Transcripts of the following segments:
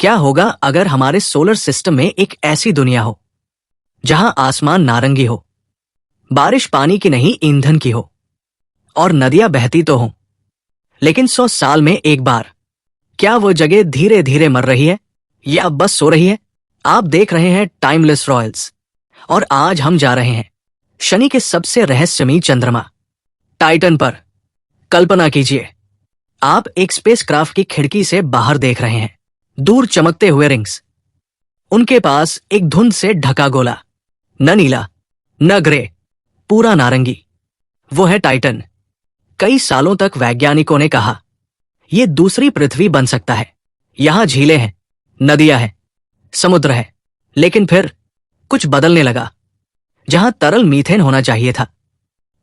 क्या होगा अगर हमारे सोलर सिस्टम में एक ऐसी दुनिया हो जहां आसमान नारंगी हो, बारिश पानी की नहीं ईंधन की हो, और नदियां बहती तो हों, लेकिन 100 साल में एक बार? क्या वो जगह धीरे धीरे मर रही है या बस सो रही है? आप देख रहे हैं टाइमलेस रॉयल्स, और आज हम जा रहे हैं शनि के सबसे रहस्यमयी चंद्रमा टाइटन पर। कल्पना कीजिए, आप एक स्पेसक्राफ्ट की खिड़की से बाहर देख रहे हैं, दूर चमकते हुए रिंग्स, उनके पास एक धुंध से ढका गोला, न नीला न ग्रे, पूरा नारंगी। वो है टाइटन। कई सालों तक वैज्ञानिकों ने कहा यह दूसरी पृथ्वी बन सकता है, यहां झीलें हैं, नदियां हैं, समुद्र है। लेकिन फिर कुछ बदलने लगा। जहां तरल मीथेन होना चाहिए था,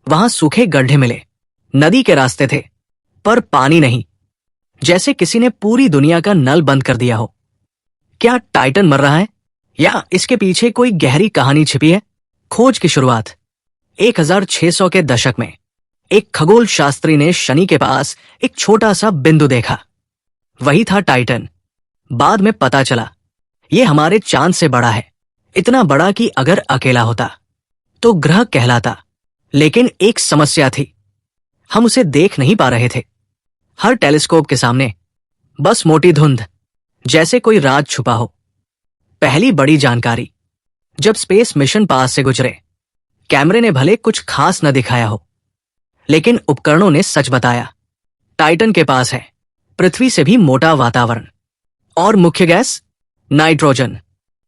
वहां सूखे गड्ढे मिले। नदी के रास्ते थे, पर पानी नहीं। जैसे किसी ने पूरी दुनिया का नल बंद कर दिया हो। क्या टाइटन मर रहा है या इसके पीछे कोई गहरी कहानी छिपी है? खोज की शुरुआत 1600 के दशक में एक खगोल शास्त्री ने शनि के पास एक छोटा सा बिंदु देखा। वही था टाइटन। बाद में पता चला यह हमारे चांद से बड़ा है, इतना बड़ा कि अगर अकेला होता तो ग्रह कहलाता। लेकिन एक समस्या थी, हम उसे देख नहीं पा रहे थे। हर टेलीस्कोप के सामने बस मोटी धुंध, जैसे कोई राज छुपा हो। पहली बड़ी जानकारी जब स्पेस मिशन पास से गुजरे। कैमरे ने भले कुछ खास न दिखाया हो, लेकिन उपकरणों ने सच बताया। टाइटन के पास है पृथ्वी से भी मोटा वातावरण और मुख्य गैस नाइट्रोजन,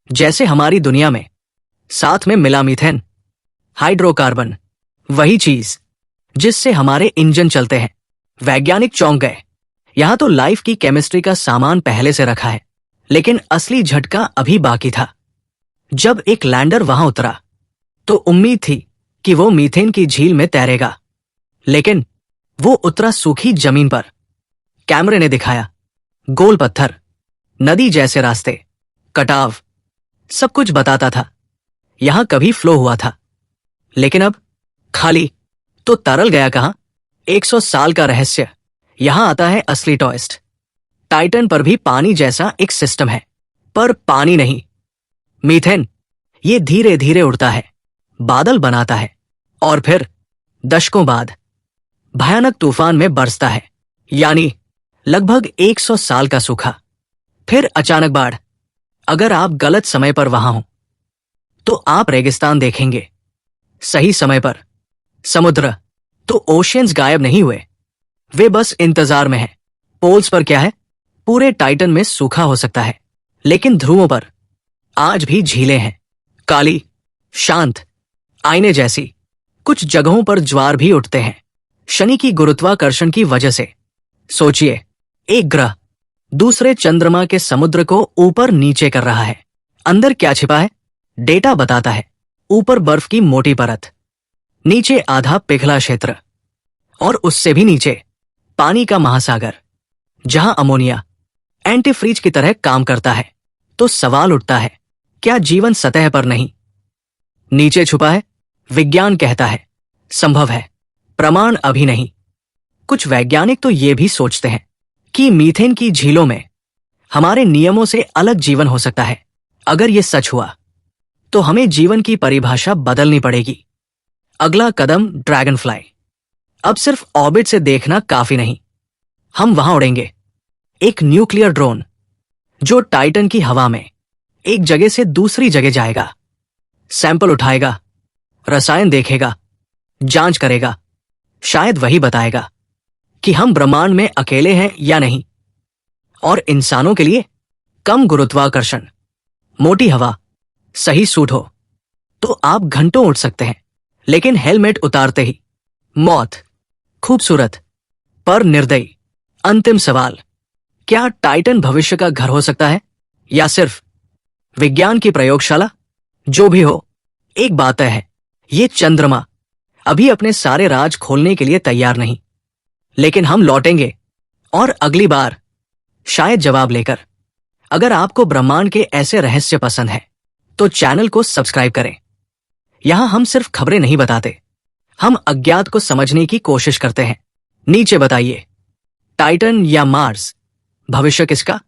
जैसे हमारी दुनिया में। साथ में मिला मीथेन, हाइड्रोकार्बन, वही चीज जिससे हमारे इंजन चलते हैं। वैज्ञानिक चौंक गए। यहां तो लाइफ की केमिस्ट्री का सामान पहले से रखा है, लेकिन असली झटका अभी बाकी था। जब एक लैंडर वहां उतरा तो उम्मीद थी कि वो मीथेन की झील में तैरेगा, लेकिन वो उतरा सूखी जमीन पर। कैमरे ने दिखाया गोल पत्थर, नदी जैसे रास्ते, कटाव, सब कुछ बताता था यहां कभी फ्लो हुआ था। लेकिन अब खाली। तो तरल गया कहां? 100 साल का रहस्य। यहां आता है असली ट्विस्ट। टाइटन पर भी पानी जैसा एक सिस्टम है, पर पानी नहीं, मीथेन। ये धीरे धीरे उड़ता है, बादल बनाता है, और फिर दशकों बाद भयानक तूफान में बरसता है। यानी लगभग 100 साल का सूखा, फिर अचानक बाढ़। अगर आप गलत समय पर वहां हो तो आप रेगिस्तान देखेंगे। सही समय पर समुद्र, तो ओशियंस गायब नहीं हुए, वे बस इंतजार में हैं। पोल्स पर क्या है? पूरे टाइटन में सूखा हो सकता है, लेकिन ध्रुवों पर आज भी झीलें हैं, काली, शांत, आईने जैसी। कुछ जगहों पर ज्वार भी उठते हैं, शनि की गुरुत्वाकर्षण की वजह से। सोचिए, एक ग्रह दूसरे चंद्रमा के समुद्र को ऊपर नीचे कर रहा है। अंदर क्या छिपा है? डेटा बताता है ऊपर बर्फ की मोटी परत, नीचे आधा पिघला क्षेत्र, और उससे भी नीचे पानी का महासागर, जहां अमोनिया एंटीफ्रीज की तरह काम करता है। तो सवाल उठता है, क्या जीवन सतह पर नहीं, नीचे छुपा है? विज्ञान कहता है संभव है, प्रमाण अभी नहीं। कुछ वैज्ञानिक तो ये भी सोचते हैं कि मीथेन की झीलों में हमारे नियमों से अलग जीवन हो सकता है। अगर ये सच हुआ तो हमें जीवन की परिभाषा बदलनी पड़ेगी। अगला कदम ड्रैगन फ्लाई। अब सिर्फ ऑर्बिट से देखना काफी नहीं, हम वहां उड़ेंगे। एक न्यूक्लियर ड्रोन जो टाइटन की हवा में एक जगह से दूसरी जगह जाएगा, सैंपल उठाएगा, रसायन देखेगा, जांच करेगा। शायद वही बताएगा कि हम ब्रह्मांड में अकेले हैं या नहीं। और इंसानों के लिए कम गुरुत्वाकर्षण, मोटी हवा, सही सूट हो तो आप घंटों उड़ सकते हैं, लेकिन हेलमेट उतारते ही मौत। खूबसूरत पर निर्दयी अंतिम सवाल, क्या टाइटन भविष्य का घर हो सकता है या सिर्फ विज्ञान की प्रयोगशाला? जो भी हो, एक बात तय है, ये चंद्रमा अभी अपने सारे राज खोलने के लिए तैयार नहीं। लेकिन हम लौटेंगे, और अगली बार शायद जवाब लेकर। अगर आपको ब्रह्मांड के ऐसे रहस्य पसंद है तो चैनल को सब्सक्राइब करें। यहां हम सिर्फ खबरें नहीं बताते, हम अज्ञात को समझने की कोशिश करते हैं। नीचे बताइए, टाइटन या मार्स, भविष्य किसका?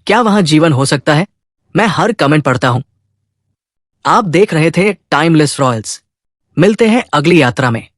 क्या वहां जीवन हो सकता है? मैं हर कमेंट पढ़ता हूं। आप देख रहे थे टाइमलेस रॉयल्स। मिलते हैं अगली यात्रा में।